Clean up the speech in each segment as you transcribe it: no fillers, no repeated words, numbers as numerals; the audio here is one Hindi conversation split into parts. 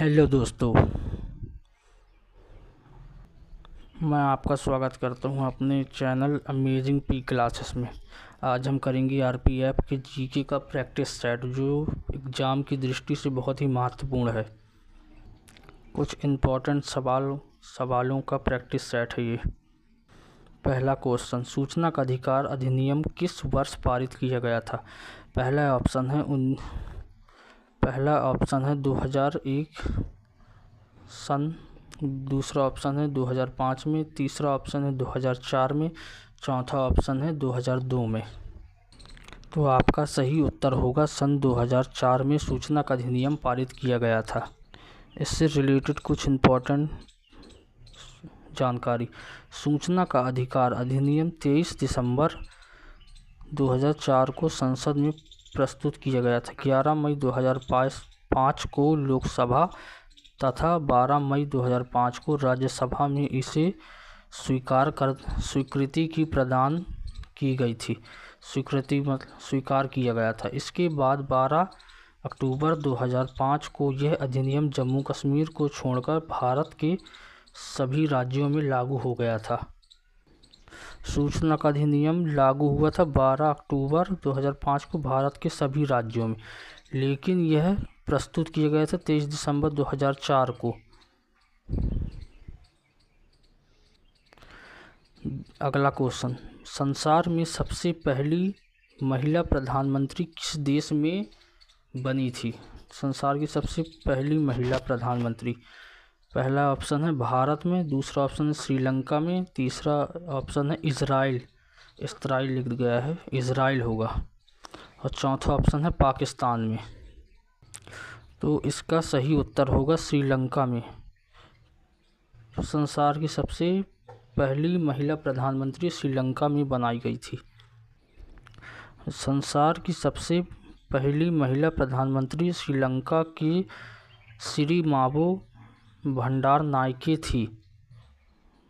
हेलो दोस्तों, मैं आपका स्वागत करता हूं अपने चैनल अमेजिंग पी क्लासेस में। आज हम करेंगे आरपीएफ के जीके का प्रैक्टिस सेट, जो एग्ज़ाम की दृष्टि से बहुत ही महत्वपूर्ण है। कुछ इम्पोर्टेंट सवालों का प्रैक्टिस सेट है ये। पहला क्वेश्चन, सूचना का अधिकार अधिनियम किस वर्ष पारित किया गया था? पहला ऑप्शन है 2001 सन, दूसरा ऑप्शन है 2005 में, तीसरा ऑप्शन है 2004 में, चौथा ऑप्शन है 2002 में। तो आपका सही उत्तर होगा सन 2004 में सूचना का अधिनियम पारित किया गया था। इससे रिलेटेड कुछ इम्पोर्टेंट जानकारी। सूचना का अधिकार अधिनियम 23 दिसंबर 2004 को संसद में प्रस्तुत किया गया था। 11 मई 2005 को लोकसभा तथा 12 मई 2005 को राज्यसभा में इसे स्वीकृति की प्रदान की गई थी। स्वीकार किया गया था। इसके बाद 12 अक्टूबर 2005 को यह अधिनियम जम्मू कश्मीर को छोड़कर भारत के सभी राज्यों में लागू हो गया था। सूचना का अधिनियम लागू हुआ था 12 अक्टूबर 2005 को भारत के सभी राज्यों में, लेकिन यह प्रस्तुत किया गया था 23 दिसंबर 2004 को। अगला क्वेश्चन, संसार में सबसे पहली महिला प्रधानमंत्री किस देश में बनी थी? संसार की सबसे पहली महिला प्रधानमंत्री, पहला ऑप्शन है भारत में, दूसरा ऑप्शन है श्रीलंका में, तीसरा ऑप्शन है इज़राइल लिख गया है, इज़राइल होगा, और चौथा ऑप्शन है पाकिस्तान में। तो इसका सही उत्तर होगा श्रीलंका में। संसार की सबसे पहली महिला प्रधानमंत्री श्रीलंका में बनाई गई थी। संसार की सबसे पहली महिला प्रधानमंत्री श्रीलंका की सिरिमावो भंडारनायके थी।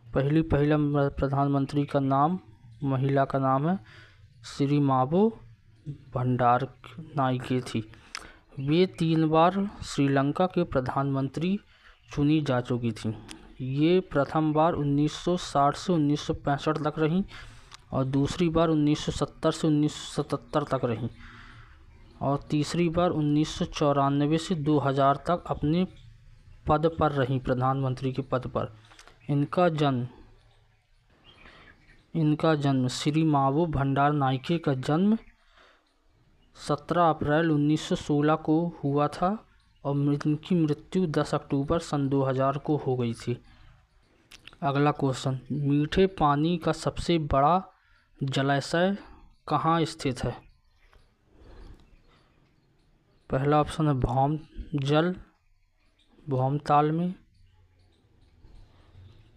महिला प्रधानमंत्री का नाम, महिला का नाम है सिरिमावो भंडारनायके थी। वे 3 बार श्रीलंका के प्रधानमंत्री चुनी जा चुकी थी। ये प्रथम बार 1960 से 1965 तक रहीं और दूसरी बार 1970 से 1977 तक रहीं और तीसरी बार 1994 से 2000 तक अपने पद पर रहीं, प्रधानमंत्री के पद पर। इनका जन्म सिरिमावो भंडारनायके का जन्म 17 अप्रैल 1916 को हुआ था और इनकी मृत्यु 10 अक्टूबर सन 2000 को हो गई थी। अगला क्वेश्चन, मीठे पानी का सबसे बड़ा जलाशय कहाँ स्थित है? पहला ऑप्शन है भौमताल में,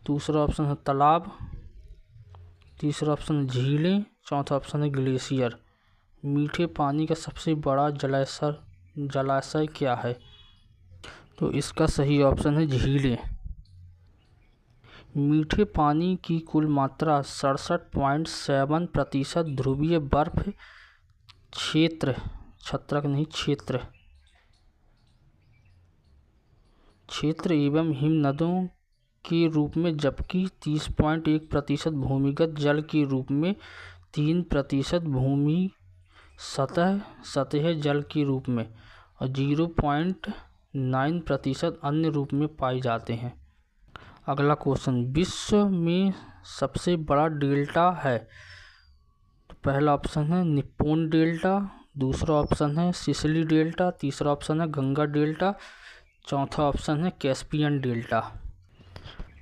दूसरा ऑप्शन है तालाब, तीसरा ऑप्शन है झीलें, चौथा ऑप्शन है ग्लेशियर। मीठे पानी का सबसे बड़ा जलाशय क्या है? तो इसका सही ऑप्शन है झीलें। मीठे पानी की कुल मात्रा 67.7% ध्रुवीय बर्फ क्षेत्र एवं हिमनदों के रूप में, जबकि 30.1% भूमिगत जल के रूप में, 3% भूमि सतह जल के रूप में और 0.9% अन्य रूप में पाए जाते हैं। अगला क्वेश्चन, विश्व में सबसे बड़ा डेल्टा है? तो पहला ऑप्शन है निप्पोन डेल्टा, दूसरा ऑप्शन है सिसिली डेल्टा, तीसरा ऑप्शन है गंगा डेल्टा, चौथा ऑप्शन है कैस्पियन डेल्टा।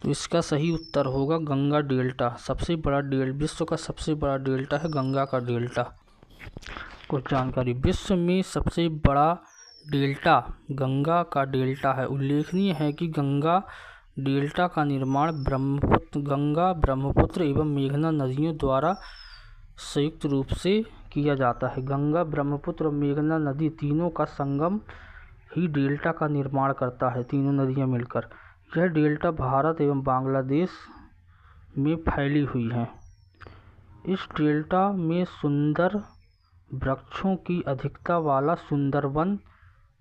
तो इसका सही उत्तर होगा गंगा डेल्टा। विश्व का सबसे बड़ा डेल्टा है गंगा का डेल्टा। कुछ जानकारी, विश्व में सबसे बड़ा डेल्टा गंगा का डेल्टा है। उल्लेखनीय है कि गंगा डेल्टा का निर्माण गंगा, ब्रह्मपुत्र एवं मेघना नदियों द्वारा संयुक्त रूप से किया जाता है। गंगा, ब्रह्मपुत्र और मेघना नदी तीनों का संगम ही डेल्टा का निर्माण करता है, तीनों नदियां मिलकर। यह डेल्टा भारत एवं बांग्लादेश में फैली हुई है। इस डेल्टा में सुंदर वृक्षों की अधिकता वाला सुंदरवन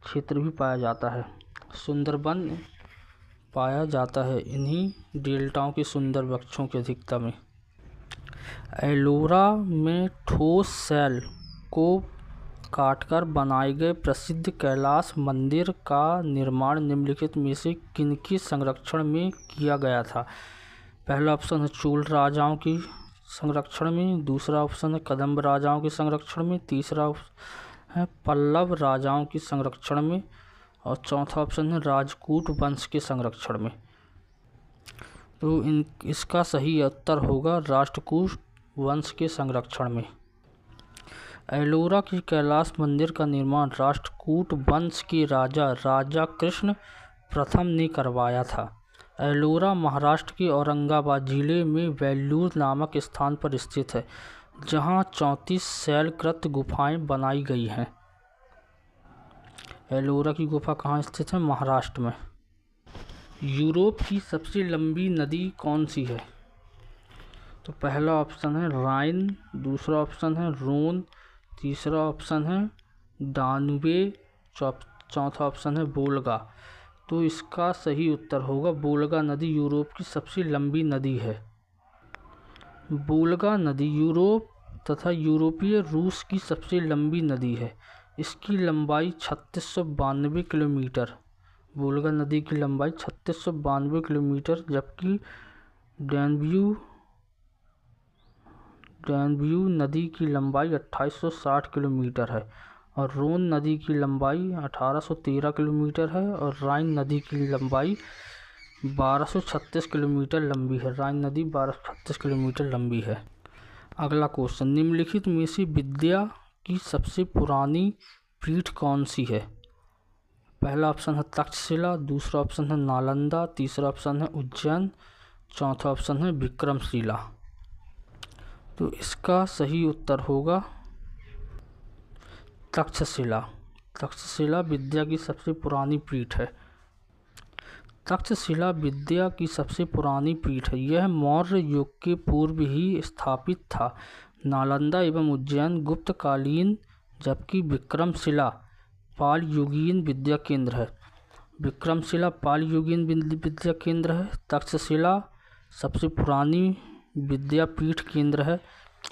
क्षेत्र भी पाया जाता है। सुंदरबन पाया जाता है। इन्हीं डेल्टाओं के सुंदर वृक्षों की अधिकता में एलोरा में ठोस शैल को काटकर बनाए गए प्रसिद्ध कैलाश मंदिर का निर्माण निम्नलिखित में से किनके संरक्षण में किया गया था? पहला ऑप्शन है चोल राजाओं की संरक्षण में, दूसरा ऑप्शन है कदम्ब राजाओं के संरक्षण में, तीसरा है पल्लव राजाओं के संरक्षण में और चौथा ऑप्शन है राजपूत वंश के संरक्षण में। तो इसका सही उत्तर होगा राष्ट्रकूट वंश के संरक्षण में। एलोरा के कैलाश मंदिर का निर्माण राष्ट्रकूट वंश के राजा कृष्ण प्रथम ने करवाया था। एलोरा महाराष्ट्र के औरंगाबाद जिले में वेल्लूर नामक स्थान पर स्थित है, जहां 34 शैलकृत गुफाएं बनाई गई हैं। एलोरा की गुफा कहाँ स्थित है? महाराष्ट्र में। यूरोप की सबसे लंबी नदी कौन सी है? तो पहला ऑप्शन है राइन, दूसरा ऑप्शन है रोन, तीसरा ऑप्शन है दानुबे, चौथा ऑप्शन है वोल्गा। तो इसका सही उत्तर होगा वोल्गा नदी यूरोप की सबसे लंबी नदी है। वोल्गा नदी यूरोप तथा यूरोपीय रूस की सबसे लंबी नदी है। इसकी लंबाई 3692 किलोमीटर। वोल्गा नदी की लंबाई 3692 किलोमीटर, जबकि डैन्यूब नदी की लंबाई 2860 किलोमीटर है और रोन नदी की लंबाई 1813 किलोमीटर है और राइन नदी की लंबाई 1236 किलोमीटर लंबी है। राइन नदी 1236 किलोमीटर लंबी है। अगला क्वेश्चन, निम्नलिखित में से विद्या की सबसे पुरानी पीठ कौन सी है? पहला ऑप्शन है तक्षशिला, दूसरा ऑप्शन है नालंदा, तीसरा ऑप्शन है उज्जैन, चौथा ऑप्शन है विक्रमशिला। तो इसका सही उत्तर होगा तक्षशिला। तक्षशिला विद्या की सबसे पुरानी पीठ है। तक्षशिला विद्या की सबसे पुरानी पीठ है। यह मौर्य युग के पूर्व ही स्थापित था। नालंदा एवं उज्जैन गुप्तकालीन, जबकि विक्रमशिला पाल युगीन विद्या केंद्र है। विक्रमशिला पाल युगीन विद्या केंद्र है। तक्षशिला सबसे पुरानी विद्यापीठ केंद्र है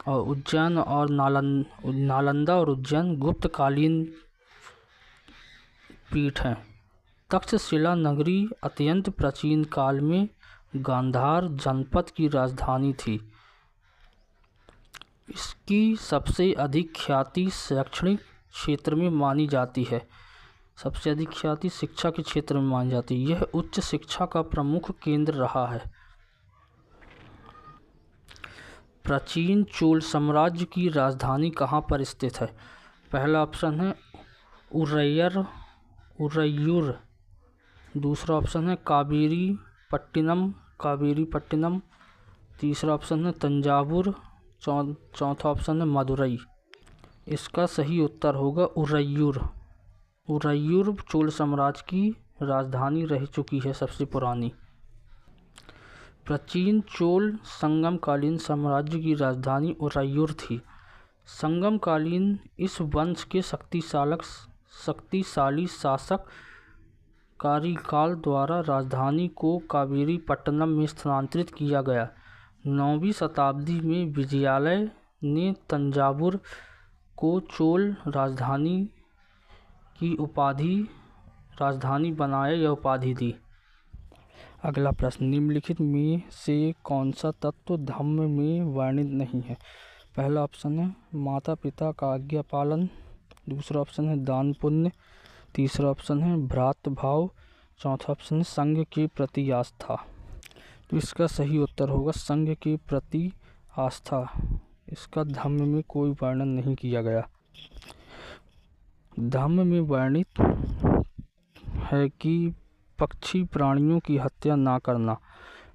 और उज्जैन और नालंदा और उज्जैन गुप्तकालीन पीठ हैं। तक्षशिला नगरी अत्यंत प्राचीन काल में गांधार जनपद की राजधानी थी। इसकी सबसे अधिक ख्याति शैक्षणिक क्षेत्र में मानी जाती है। सबसे अधिक ख्याति शिक्षा के क्षेत्र में मानी जाती है। यह उच्च शिक्षा का प्रमुख केंद्र रहा है। प्राचीन चोल साम्राज्य की राजधानी कहाँ पर स्थित है? पहला ऑप्शन है उरैयूर, दूसरा ऑप्शन है कावेरीपट्टिनम, तीसरा ऑप्शन है तंजावुर, चौथा ऑप्शन है मदुरई। इसका सही उत्तर होगा उरैयूर। उरैयूर चोल साम्राज्य की राजधानी रह चुकी है सबसे पुरानी। प्राचीन चोल संगमकालीन साम्राज्य की राजधानी उरैयूर थी। संगमकालीन इस वंश के शक्तिशाली शासक कारिकाल द्वारा राजधानी को कावेरीपट्टनम में स्थानांतरित किया गया। 9वीं शताब्दी में विजयालय ने तंजावुर को चोल राजधानी की राजधानी बनाया यह उपाधि दी। अगला प्रश्न, निम्नलिखित में से कौन सा तत्व धम्म में वर्णित नहीं है? पहला ऑप्शन है माता पिता का आज्ञा पालन, दूसरा ऑप्शन है दान पुण्य, तीसरा ऑप्शन है भ्रातृभाव, चौथा ऑप्शन है संघ के प्रति आस्था। तो इसका सही उत्तर होगा संघ के प्रति आस्था। इसका धम्म में कोई वर्णन नहीं किया गया। धम्म में वर्णित है कि पक्षी प्राणियों की हत्या ना करना,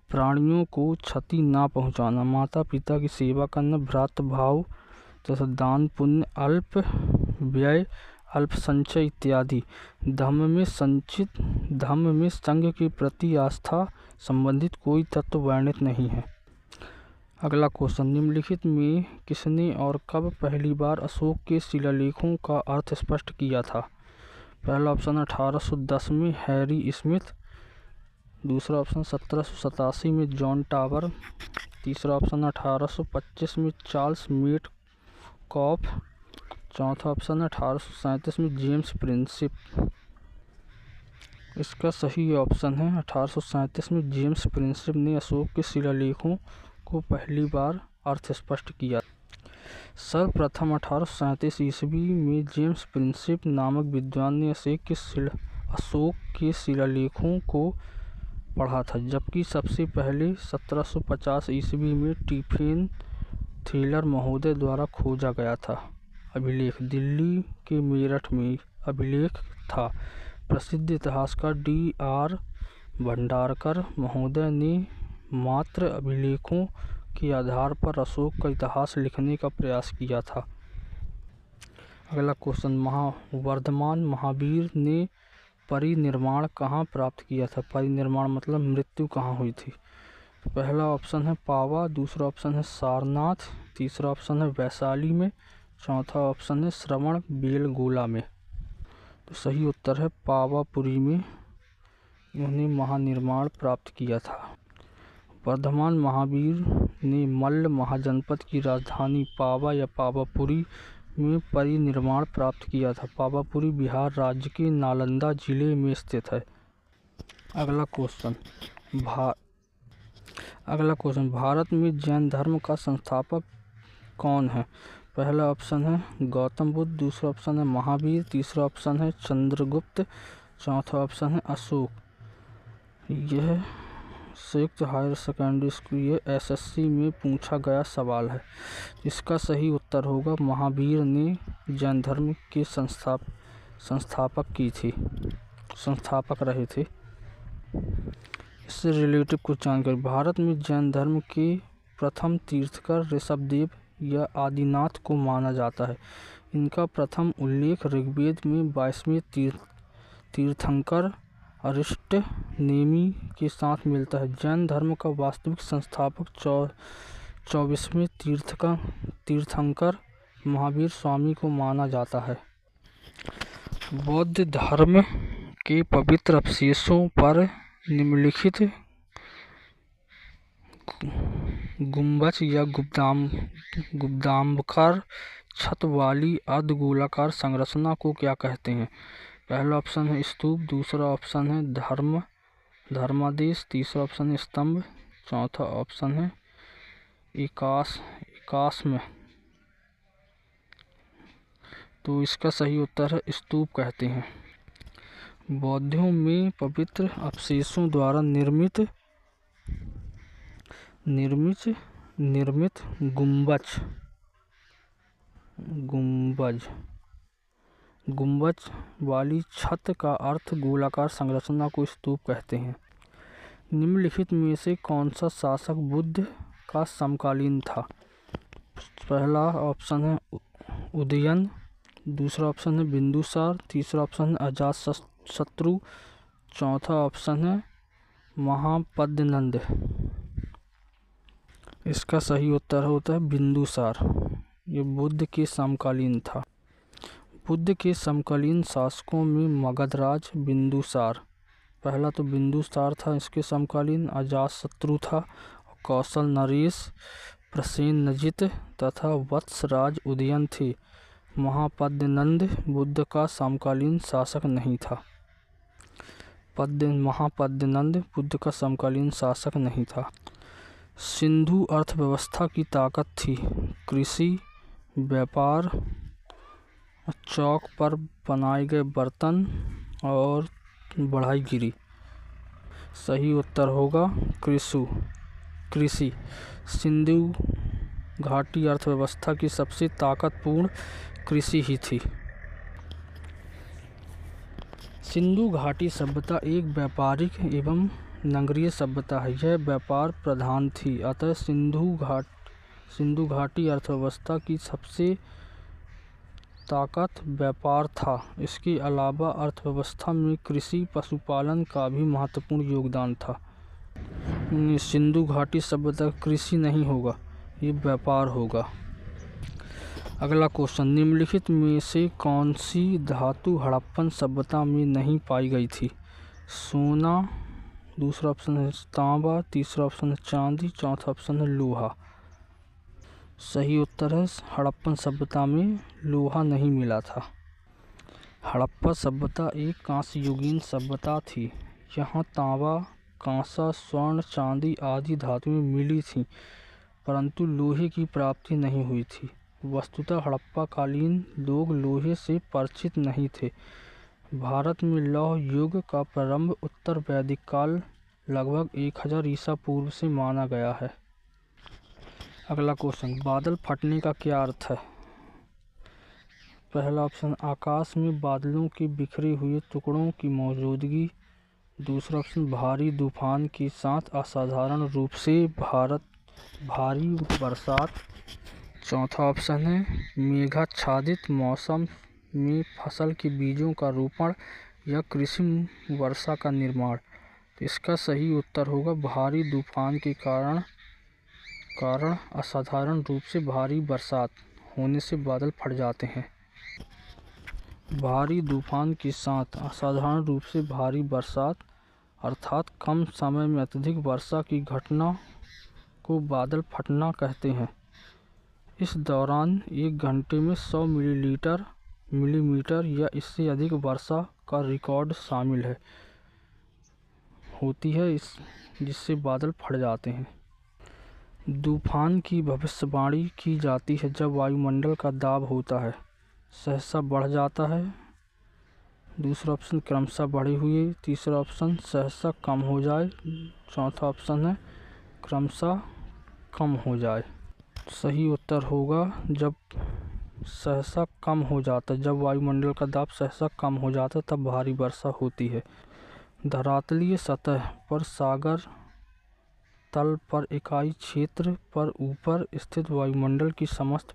प्राणियों को क्षति ना पहुंचाना, माता पिता की सेवा करना, भ्रातृभाव तथा दान पुण्य, अल्प व्यय, अल्प संचय इत्यादि। धम्म में संघ के प्रति आस्था संबंधित कोई तत्व वर्णित नहीं है। अगला क्वेश्चन, निम्नलिखित में किसने और कब पहली बार अशोक के शिलालेखों का अर्थ स्पष्ट किया था? पहला ऑप्शन 1810 में हैरी स्मिथ, दूसरा ऑप्शन 1787 में जॉन टावर, तीसरा ऑप्शन 1825 में चार्ल्स मेट कॉफ, चौथा ऑप्शन 1837 में जेम्स प्रिंसिप। इसका सही ऑप्शन है 1837 में जेम्स प्रिंसिप ने अशोक के शिलालेखों को पहली बार अर्थ स्पष्ट किया। सर्वप्रथम 1837 ईस्वी में जेम्स प्रिंसिप नामक विद्वान ने अशोक के शिलालेखों को पढ़ा था, जबकि सबसे पहले 1750 ईस्वी में स्टीफेन थेलर महोदय द्वारा खोजा गया था अभिलेख दिल्ली के मेरठ में अभिलेख था। प्रसिद्ध इतिहासकार D.R. भंडारकर महोदय ने मात्र अभिलेखों के आधार पर अशोक का इतिहास लिखने का प्रयास किया था। अगला क्वेश्चन, वर्धमान महावीर ने परिनिर्वाण कहाँ प्राप्त किया था? परिनिर्वाण मतलब मृत्यु कहाँ हुई थी? तो पहला ऑप्शन है पावा, दूसरा ऑप्शन है सारनाथ, तीसरा ऑप्शन है वैशाली में, चौथा ऑप्शन है श्रवण बेलगोला में। तो सही उत्तर है पावापुरी में उन्होंने महानिर्वाण प्राप्त किया था। वर्धमान महावीर ने मल्ल महाजनपद की राजधानी पावा या पावापुरी में परिनिर्वाण प्राप्त किया था। पावापुरी बिहार राज्य के नालंदा जिले में स्थित है। अगला क्वेश्चन, भारत में जैन धर्म का संस्थापक कौन है? पहला ऑप्शन है गौतम बुद्ध, दूसरा ऑप्शन है महावीर, तीसरा ऑप्शन है चंद्रगुप्त, चौथा ऑप्शन है अशोक। यह संयुक्त हायर सेकेंडरी स्कूल, ये SSC में पूछा गया सवाल है। इसका सही उत्तर होगा महावीर ने जैन धर्म के संस्थापक रहे थे। इससे रिलेटिव कुछ जानकारी, भारत में जैन धर्म के प्रथम तीर्थकर ऋषभदेव या आदिनाथ को माना जाता है। इनका प्रथम उल्लेख ऋग्वेद में 22वें तीर्थंकर अरिष्ट नेमि के साथ मिलता है। जैन धर्म का वास्तविक संस्थापक 24वें तीर्थंकर महावीर स्वामी को माना जाता है। बौद्ध धर्म के पवित्र अवशेषों पर निम्नलिखित गुंबज या गुंबदाकार छत वाली अर्धगोलाकार संरचना को क्या कहते हैं? पहला ऑप्शन है स्तूप, दूसरा ऑप्शन है धर्मादेश, तीसरा ऑप्शन है स्तंभ, चौथा ऑप्शन है एकाश्म। तो इसका सही उत्तर है स्तूप कहते हैं। बौद्धों में पवित्र अवशेषों द्वारा निर्मित गुंबज वाली छत का अर्थ गोलाकार संरचना को स्तूप कहते हैं। निम्नलिखित में से कौन सा शासक बुद्ध का समकालीन था? पहला ऑप्शन है उदयन, दूसरा ऑप्शन है बिंदुसार, तीसरा ऑप्शन है अजातशत्रु, चौथा ऑप्शन है महापद्मनंद। इसका सही उत्तर होता है बिंदुसार। ये बुद्ध के समकालीन था। बुद्ध के समकालीन शासकों में मगधराज बिंदुसार, पहला तो बिंदुसार था, इसके समकालीन अजातशत्रु था, कौशल नरेश, प्रसेनजित तथा वत्सराज उदयन थे। महापद्मनंद बुद्ध का समकालीन शासक नहीं था। महापद्मनंद बुद्ध का समकालीन शासक नहीं था। सिंधु अर्थव्यवस्था की ताकत थी कृषि, व्यापार, चौक पर बनाए गए बर्तन और बढ़ाईगिरी। सही उत्तर होगा कृषि। सिंधु घाटी अर्थव्यवस्था की सबसे ताकतपूर्ण कृषि ही थी। सिंधु घाटी सभ्यता एक व्यापारिक एवं नगरीय सभ्यता है। यह व्यापार प्रधान थी, अतः सिंधु घाटी अर्थव्यवस्था की सबसे ताकत व्यापार था। इसके अलावा अर्थव्यवस्था में कृषि पशुपालन का भी महत्वपूर्ण योगदान था। सिंधु घाटी सभ्यता कृषि नहीं होगा, ये व्यापार होगा। अगला क्वेश्चन, निम्नलिखित में से कौन सी धातु हड़प्पन सभ्यता में नहीं पाई गई थी? सोना, दूसरा ऑप्शन है तांबा, तीसरा ऑप्शन है चांदी, चौथा ऑप्शन है लोहा। सही उत्तर है हड़प्पन सभ्यता में लोहा नहीं मिला था। हड़प्पा सभ्यता एक कांस्य युगीन सभ्यता थी। यहाँ तांबा, कांसा, स्वर्ण, चांदी आदि धातुएं मिली थीं, परंतु लोहे की प्राप्ति नहीं हुई थी। वस्तुतः हड़प्पा कालीन लोग लोहे से परिचित नहीं थे। भारत में लौह युग का प्रारंभ उत्तर वैदिक काल लगभग 1000 ईसा पूर्व से माना गया है। अगला क्वेश्चन, बादल फटने का क्या अर्थ है? पहला ऑप्शन, आकाश में बादलों के बिखरे हुए टुकड़ों की मौजूदगी। दूसरा ऑप्शन, भारी तूफान के साथ असाधारण रूप से भारी बरसात। चौथा ऑप्शन है मेघाच्छादित मौसम में फसल के बीजों का रोपण या कृत्रिम वर्षा का निर्माण। तो इसका सही उत्तर होगा भारी तूफान के कारण असाधारण रूप से भारी बरसात होने से बादल फट जाते हैं। भारी तूफान के साथ असाधारण रूप से भारी बरसात अर्थात कम समय में अत्यधिक वर्षा की घटना को बादल फटना कहते हैं। इस दौरान एक घंटे में 100 मिलीमीटर या इससे अधिक वर्षा का रिकॉर्ड शामिल होती है जिससे बादल फट जाते हैं। तूफान की भविष्यवाणी की जाती है जब वायुमंडल का दाब होता है सहसा बढ़ जाता है। दूसरा ऑप्शन क्रमशः बढ़े हुए। तीसरा ऑप्शन सहसा कम हो जाए। चौथा ऑप्शन है क्रमशः कम हो जाए। सही उत्तर होगा जब सहसा कम हो जाता है, जब वायुमंडल का दाब सहसा कम हो जाता है तब भारी वर्षा होती है। धरातलीय सतह पर सागर तल पर इकाई क्षेत्र पर ऊपर स्थित वायुमंडल की समस्त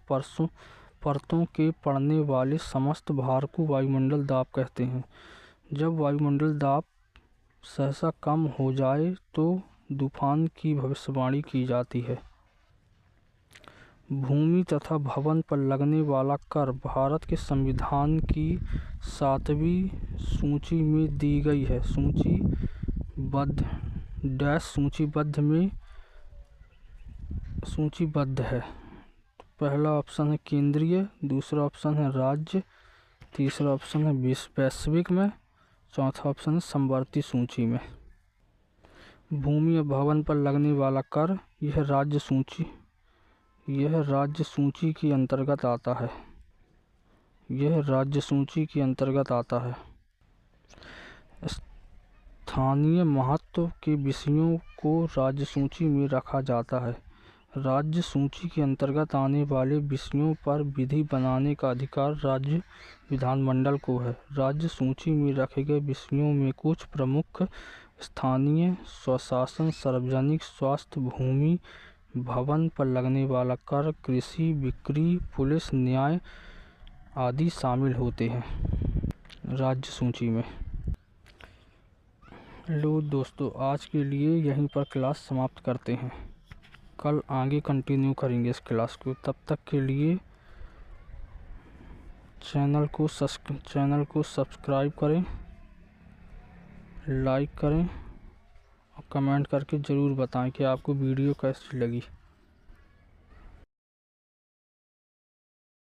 परतों के पड़ने वाले समस्त भार को वायुमंडल दाब कहते हैं। जब वायुमंडल दाब सहसा कम हो जाए तो तूफान की भविष्यवाणी की जाती है। भूमि तथा भवन पर लगने वाला कर भारत के संविधान की 7वीं सूची में दी गई है। सूचीबद्ध है। पहला ऑप्शन है केंद्रीय, दूसरा ऑप्शन है राज्य, तीसरा ऑप्शन है वैश्विक में, चौथा ऑप्शन है समवर्ती सूची में। भूमि और भवन पर लगने वाला कर यह राज्य सूची के अंतर्गत आता है। स्थानीय महत्व के विषयों को राज्य सूची में रखा जाता है। राज्य सूची के अंतर्गत आने वाले विषयों पर विधि बनाने का अधिकार राज्य विधानमंडल को है। राज्य सूची में रखे गए विषयों में कुछ प्रमुख स्थानीय स्वशासन, सार्वजनिक स्वास्थ्य, भूमि भवन पर लगने वाला कर, कृषि, बिक्री, पुलिस, न्याय आदि शामिल होते हैं राज्य सूची में। लो दोस्तों, आज के लिए यहीं पर क्लास समाप्त करते हैं। कल आगे कंटिन्यू करेंगे इस क्लास को। तब तक के लिए चैनल को सब्सक्राइब करें, लाइक करें और कमेंट करके ज़रूर बताएं कि आपको वीडियो कैसी लगी।